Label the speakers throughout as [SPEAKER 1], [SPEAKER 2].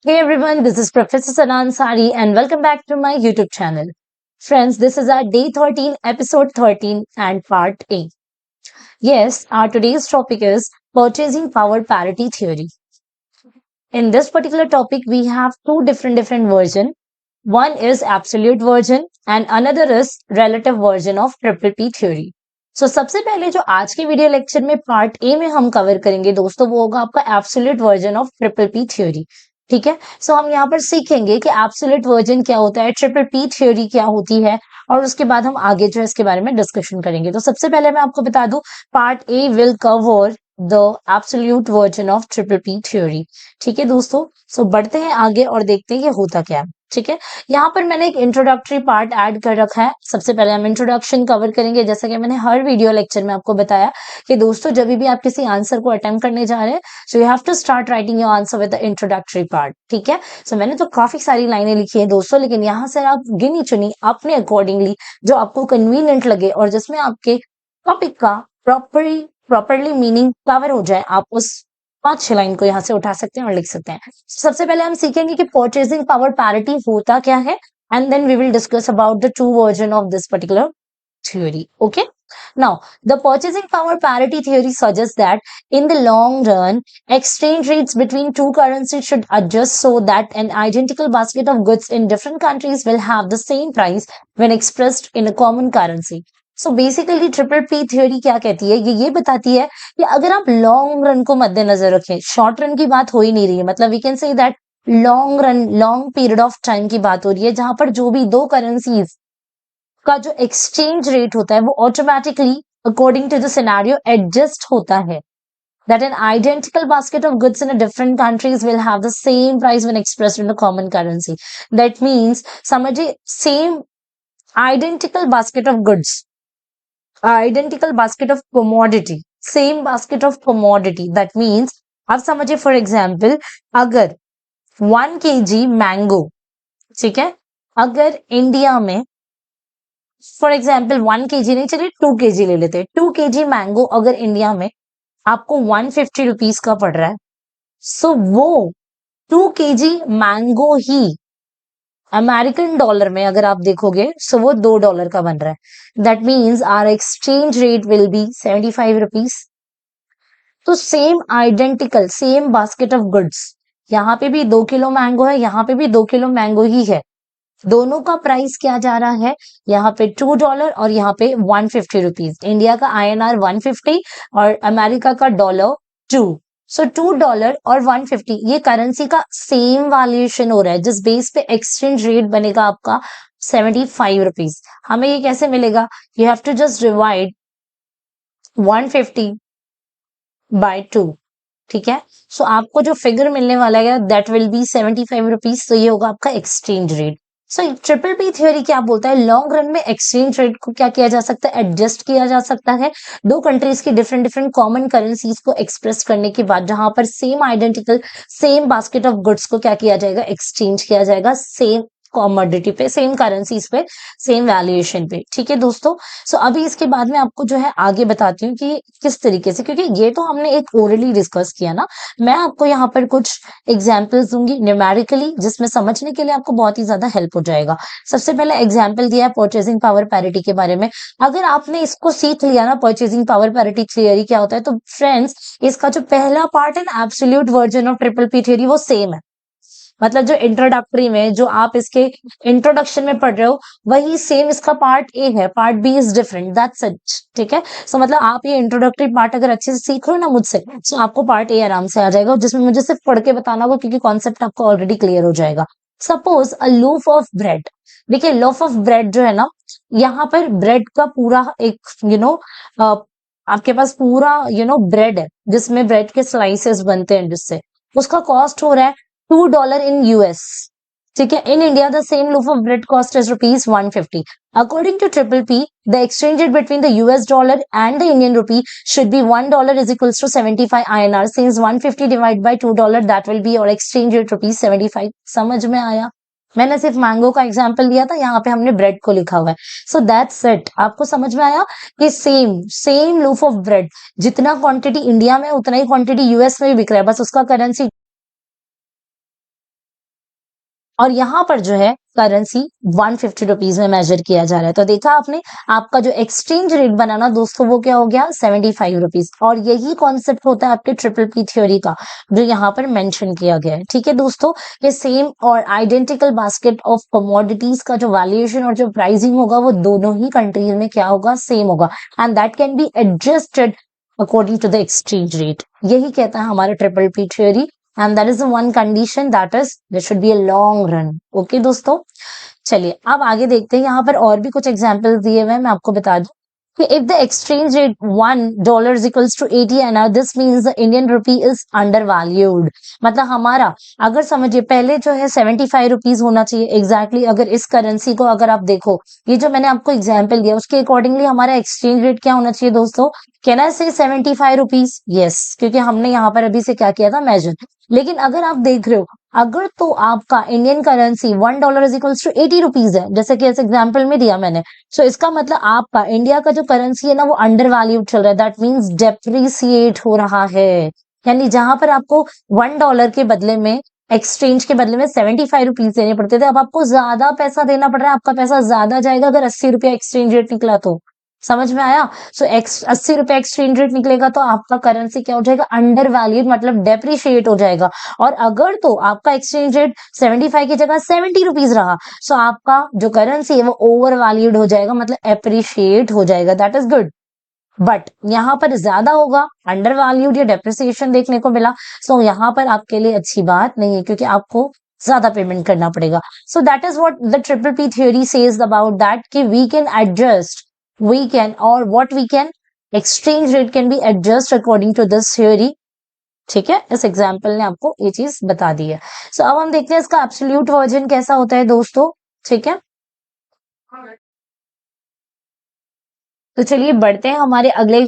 [SPEAKER 1] Hey everyone, this is Professor Sanan Sari and welcome back to my YouTube channel. Friends, this is our day 13, episode 13 and part A. Yes, our today's topic is purchasing power parity theory. In this particular topic, we have two different version. One is absolute version and another is relative version of triple P theory. So सबसे पहले जो आज के video lecture में part A में हम cover करेंगे दोस्तों, वो होगा आपका absolute version of triple P theory. ठीक है, सो हम यहाँ पर सीखेंगे कि एब्सोल्यूट वर्जन क्या होता है, ट्रिपल पी थ्योरी क्या होती है, और उसके बाद हम आगे जो है इसके बारे में डिस्कशन करेंगे. तो सबसे पहले मैं आपको बता दूं, part A will cover the absolute version of triple P theory. ठीक है दोस्तों, सो बढ़ते हैं आगे और देखते हैं ये होता क्या है. ठीक है, यहाँ पर मैंने एक इंट्रोडक्टरी पार्ट ऐड कर रखा है. सबसे पहले हम इंट्रोडक्शन कवर करेंगे, जैसा कि मैंने हर वीडियो लेक्चर में आपको बताया कि दोस्तों जब भी आप किसी आंसर को अटेम्प्ट करने जा रहे हैं, so you have to start writing your answer with the introductory part. ठीक है, सो मैंने तो काफी सारी लाइनें लिखी है दोस्तों, लेकिन यहाँ से आप गिनी चुनी अपने अकॉर्डिंगली जो आपको कन्वीनियंट लगे और जिसमें आपके टॉपिक का प्रॉपरली मीनिंग कवर हो जाए, आप उस 5-6 लाइन को यहाँ से उठा सकते हैं और लिख सकते हैं. सबसे पहले हम सीखेंगे कि परचेसिंग पावर पैरिटी होता क्या है, and then we will discuss about the two version of this particular theory. Okay, now the purchasing power parity theory suggests that in the long run, exchange rates between two currencies should adjust so that an identical basket of goods in different countries will have the same price when expressed in a common currency. So basically triple P theory क्या कहती है, ये बताती है कि अगर आप long run को मद्देनजर रखें, शॉर्ट रन की बात हो ही नहीं रही है, मतलब we can say that long run, long period of time की बात हो रही है, जहां पर जो भी दो करेंसीज का जो एक्सचेंज रेट होता है वो automatically according to the scenario adjust होता है. That an identical basket of goods in a different countries will have the same price when expressed in a common currency. That means समझिए same identical basket of goods, identical basket of commodity, same basket of commodity. That means आप समझिए for example अगर 1 kg mango, ठीक है, अगर India में for example 1 kg नहीं, चलिए 2 kg ले लेते हैं. 2 kg मैंगो अगर इंडिया में आपको 150 रुपीज का पड़ रहा है, सो वो 2 kg मैंगो ही अमेरिकन डॉलर में अगर आप देखोगे सो वो $2 का बन रहा है. That means our exchange rate will be 75 rupees. तो same identical same basket of goods, यहाँ पे भी 2 किलो मैंगो है, यहाँ पे भी 2 किलो मैंगो ही है, दोनों का प्राइस क्या जा रहा है, यहाँ पे $2 और यहाँ पे 150 रुपीज. इंडिया का INR 150 और अमेरिका का $2. सो $2 और 150 ये करेंसी का सेम वैल्यूएशन हो रहा है, जिस बेस पे एक्सचेंज रेट बनेगा आपका 75 रुपीज. हमें ये कैसे मिलेगा, you have to just divide 150 by 2. ठीक है, सो आपको जो फिगर मिलने वाला है दैट विल बी 75 रुपीज. तो ये होगा आपका एक्सचेंज रेट. सो ट्रिपल पी थ्योरी क्या बोलता है, लॉन्ग रन में एक्सचेंज रेट को क्या किया जा सकता है, एडजस्ट किया जा सकता है दो कंट्रीज की डिफरेंट कॉमन करेंसीज को एक्सप्रेस करने के बाद, जहां पर same identical same basket of goods को क्या किया जाएगा, एक्सचेंज किया जाएगा सेम कॉमोडिटी पे, सेम करेंसीज पे, सेम वैल्यूएशन पे. ठीक है दोस्तों, सो अभी इसके बाद में आपको जो है आगे बताती हूँ कि किस तरीके से, क्योंकि ये तो हमने एक ओरली डिस्कस किया ना, मैं आपको यहाँ पर कुछ एग्जाम्पल्स दूंगी न्यूमेरिकली, जिसमें समझने के लिए आपको बहुत ही ज्यादा हेल्प हो जाएगा. सबसे पहले एग्जाम्पल दिया है परचेसिंग पावर पैरिटी के बारे में. अगर आपने इसको सीख लिया ना, परचेसिंग पावर पैरिटी थ्योरी क्या होता है, तो फ्रेंड्स इसका जो पहला पार्ट है ना, absolute version of triple P theory, वो सेम है. मतलब जो इंट्रोडक्टरी में जो आप इसके इंट्रोडक्शन में पढ़ रहे हो वही सेम इसका पार्ट ए है, part B is different, that's it. ठीक है, सो मतलब आप ये इंट्रोडक्टरी पार्ट अगर अच्छे से सीख रहे हो ना मुझसे, तो आपको पार्ट ए आराम से आ जाएगा, जिसमें मुझे सिर्फ पढ़ के बताना होगा, क्योंकि कॉन्सेप्ट आपको ऑलरेडी क्लियर हो जाएगा. Suppose a लूफ of bread. देखिए लोफ ऑफ ब्रेड जो है ना, यहाँ पर ब्रेड का पूरा एक आपके पास पूरा ब्रेड है, जिसमें ब्रेड के स्लाइसेस बनते हैं, जिससे उसका कॉस्ट हो रहा है $2 in US. ठीक है, in India the same loaf of bread cost is rupees 150. According to Triple P, the exchange rate between the US dollar and the Indian rupee should be $1 is equals to 75 INR. Since 150 divided by $2, that will be your exchange rate rupees 75. समझ में आया? मैंने सिर्फ mango का example लिया था, यहाँ पे हमने ब्रेड को लिखा हुआ है. So that's it. आपको समझ में आया कि सेम लूफ ऑफ ब्रेड, जितना क्वांटिटी इंडिया में उतना ही क्वांटिटी यूएस में भी बिक रहा है, बस उसका करेंसी और यहाँ पर जो है करेंसी 150 रुपीज में मेजर किया जा रहा है। तो देखा आपने, आपका जो एक्सचेंज रेट बना ना दोस्तों, वो क्या हो गया 75 रुपीज। और यही कॉन्सेप्ट होता है आपके ट्रिपल पी थ्योरी का, जो यहाँ पर मेंशन किया गया है। ठीक है दोस्तों, ये सेम और आइडेंटिकल बास्केट ऑफ कमोडिटीज का जो वैल्यूएशन और जो प्राइसिंग होगा वो दोनों ही कंट्रीज में क्या होगा, सेम होगा, and that can be adjusted according to the exchange rate. यही कहता है हमारा triple P theory, and that is the one condition, that is there should be a long run. Okay दोस्तों, चलिए अब आगे देखते हैं। यहाँ पर और भी कुछ एग्जाम्पल्स दिए हुए हैं, मैं आपको बता दूं कि if the exchange rate $1 is equals to 80 INR, this means the Indian rupee is undervalued। मतलब हमारा, अगर समझिए पहले जो है 75 रुपीज होना चाहिए एग्जैक्टली अगर इस करेंसी को अगर आप देखो, ये जो मैंने आपको एग्जाम्पल दिया उसके अकॉर्डिंगली हमारा एक्सचेंज रेट क्या होना चाहिए दोस्तों, कैन आई से 75 रुपीज? यस, क्योंकि हमने यहाँ पर अभी से क्या किया था, मेजर। लेकिन अगर आप देख रहे हो, अगर तो आपका Indian currency $1 is equals to 80 rupees है, जैसे कि इस एग्जाम्पल में दिया मैंने, सो इसका मतलब आपका इंडिया का जो करेंसी है ना वो अंडर वैल्यूड चल रहा है, दैट मीन्स डेप्रिसिएट हो रहा है। यानी जहां पर आपको $1 के बदले में, एक्सचेंज के बदले में 75 रुपीज देने पड़ते थे, अब आपको ज्यादा पैसा देना पड़ रहा है, आपका पैसा ज्यादा जाएगा अगर 80 रुपया एक्सचेंज रेट निकला तो। समझ में आया? सो 80 रुपए एक्सचेंज रेट निकलेगा तो आपका करेंसी क्या हो जाएगा, अंडर वैल्यूड, मतलब डेप्रिशिएट हो जाएगा। और अगर तो आपका एक्सचेंज रेट 75 की जगह 70 रुपीज रहा, सो आपका जो करेंसी है वो ओवर वैल्यूड हो जाएगा, मतलब एप्रिशिएट हो जाएगा, दैट इज गुड। बट यहाँ पर ज्यादा होगा, अंडर वैल्यूड या डेप्रिसिएशन देखने को मिला, सो यहाँ पर आपके लिए अच्छी बात नहीं है, क्योंकि आपको ज्यादा पेमेंट करना पड़ेगा। So that is what the triple P theory says about that, कि we can adjust, we can, or what we can, exchange rate can be adjust according to this theory। ठीक है, इस एग्जाम्पल ने आपको ये चीज बता दी है। सो अब हम देखते हैं इसका एब्सोल्यूट वर्जन कैसा होता है दोस्तों। ठीक है, तो चलिए बढ़ते हैं हमारे अगले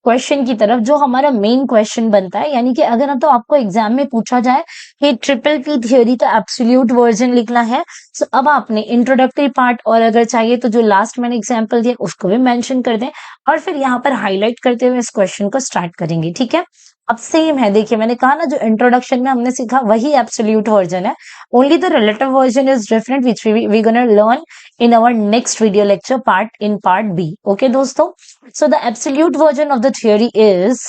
[SPEAKER 1] क्वेश्चन की तरफ, जो हमारा मेन क्वेश्चन बनता है। यानी कि अगर हम, तो आपको एग्जाम में पूछा जाए कि ट्रिपल पी थ्योरी का एब्सोल्यूट वर्जन लिखना है, तो अब आपने इंट्रोडक्टरी पार्ट, और अगर चाहिए तो जो लास्ट मैंने एग्जांपल दिया उसको भी मेंशन कर दें, और फिर यहाँ पर हाईलाइट करते हुए इस क्वेश्चन को स्टार्ट करेंगे। ठीक है, अब सेम है, देखिए मैंने कहा ना, जो इंट्रोडक्शन में हमने सीखा वही एब्सोल्यूट वर्जन है, only the relative version is different, which we gonna learn in our next video lecture part in part B. Okay दोस्तों, so the absolute version of the theory is,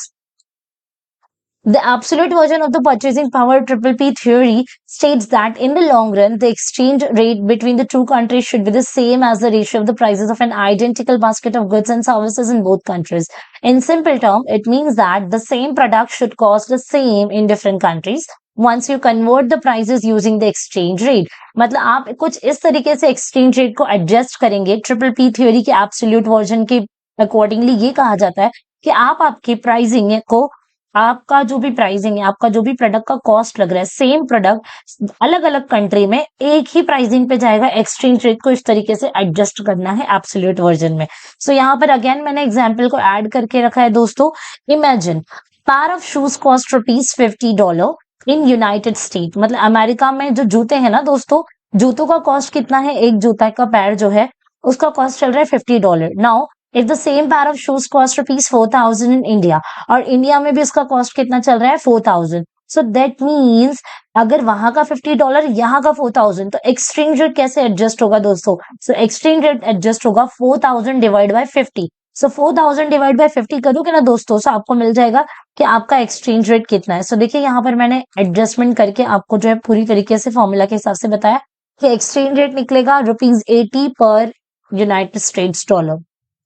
[SPEAKER 1] the absolute version of the purchasing power triple P theory states that in the long run, the exchange rate between the two countries should be the same as the ratio of the prices of an identical basket of goods and services in both countries. In simple terms, it means that the same product should cost the same in different countries once you convert the prices using the exchange rate। मतलब आप कुछ इस तरीके से exchange rate को adjust करेंगे triple P theory के absolute version के अकॉर्डिंगली। ये कहा जाता है कि आप आपकी प्राइसिंग को, आपका जो भी प्राइसिंग है, आपका जो भी प्रोडक्ट का कॉस्ट लग रहा है, सेम प्रोडक्ट अलग अलग कंट्री में एक ही प्राइसिंग पे जाएगा, एक्सचेंज रेट को इस तरीके से एडजस्ट करना है एब्सोल्यूट वर्जन में। सो यहाँ पर अगेन मैंने एग्जांपल को ऐड करके रखा है दोस्तों। Imagine pair of shoes cost $50 in United state, मतलब अमेरिका में जो जूते हैं ना दोस्तों, जूतों का कॉस्ट कितना है, एक जूता का पैर जो है उसका कॉस्ट चल रहा है $50। Now if the same pair of shoes cost ₹4,000 in India, और इंडिया में भी इसका कॉस्ट कितना चल रहा है 4,000, सो दैट मीन्स अगर वहां का $50, यहाँ का 4,000, तो एक्सचेंज रेट कैसे एडजस्ट होगा दोस्तों? सो एक्सचेंज रेट एडजस्ट होगा 4,000 divide by 50। So 4,000 divide by 50 करोगे ना दोस्तों, सो आपको मिल जाएगा कि आपका एक्सचेंज रेट कितना है। सो देखिए यहाँ पर मैंने एडजस्टमेंट करके आपको जो है पूरी तरीके से फॉर्मूला के हिसाब से बताया कि एक्सचेंज रेट निकलेगा ₹80 पर United states dollar.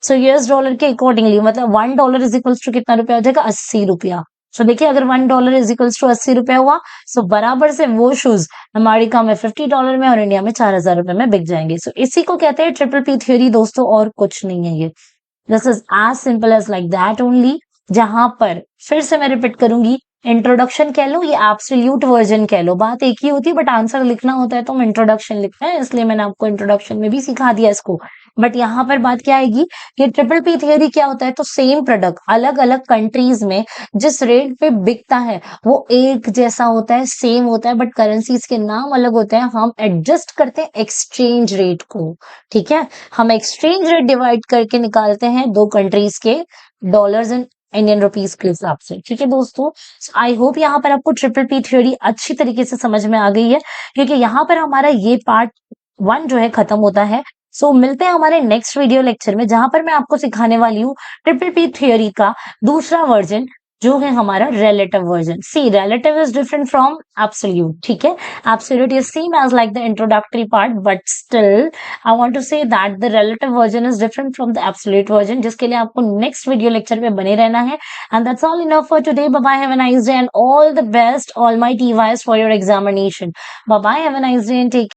[SPEAKER 1] So US dollar के अकॉर्डिंगली, मतलब $1 इज इक्वल्स टू कितना रुपया हो जाएगा, 80 रुपया। सो देखिए अगर $1 इज इक्वल्स टू 80 रुपया हुआ, सो बराबर से वो शूज अमेरिका में $50 में और इंडिया में 4,000 रुपए में बिक जाएंगे। सो इसी को कहते हैं ट्रिपल पी थ्योरी दोस्तों, और कुछ नहीं है ये। This is as simple as like that only. जहां पर फिर से मैं रिपीट करूंगी, इंट्रोडक्शन कह लो या एब्सोल्यूट वर्जन कह लो, बात एक ही होती है, बट आंसर लिखना होता है तो हम इंट्रोडक्शन लिखते हैं, इसलिए मैंने आपको इंट्रोडक्शन में भी सिखा दिया इसको। बट यहाँ पर बात क्या आएगी कि ट्रिपल पी थ्योरी क्या होता है, तो सेम प्रोडक्ट अलग अलग कंट्रीज में जिस रेट पे बिकता है वो एक जैसा होता है, सेम होता है, बट करेंसीज के नाम अलग होते हैं। हम एडजस्ट करते हैं एक्सचेंज रेट को। ठीक है, हम एक्सचेंज रेट डिवाइड करके निकालते हैं दो कंट्रीज के डॉलर्स एंड इंडियन रुपीस के हिसाब से। ठीक है दोस्तों, आई होप यहाँ पर आपको ट्रिपल पी थ्योरी अच्छी तरीके से समझ में आ गई है, क्योंकि यहाँ पर हमारा ये पार्ट 1 जो है खत्म होता है। सो मिलते हैं हमारे नेक्स्ट वीडियो लेक्चर में, जहां पर मैं आपको सिखाने वाली हूँ ट्रिपल पी थ्योरी का दूसरा वर्जन, जो है हमारा relative version. See, relative is different from absolute. ठीक है, absolute is same as like the introductory part, but still I want to say that the relative version is different from the absolute version, जिसके लिए आपको next video lecture में बने रहना है। And that's all enough for today. Bye bye, have a nice day and all the best, all my TYs for your examination. Bye bye, have a nice day and take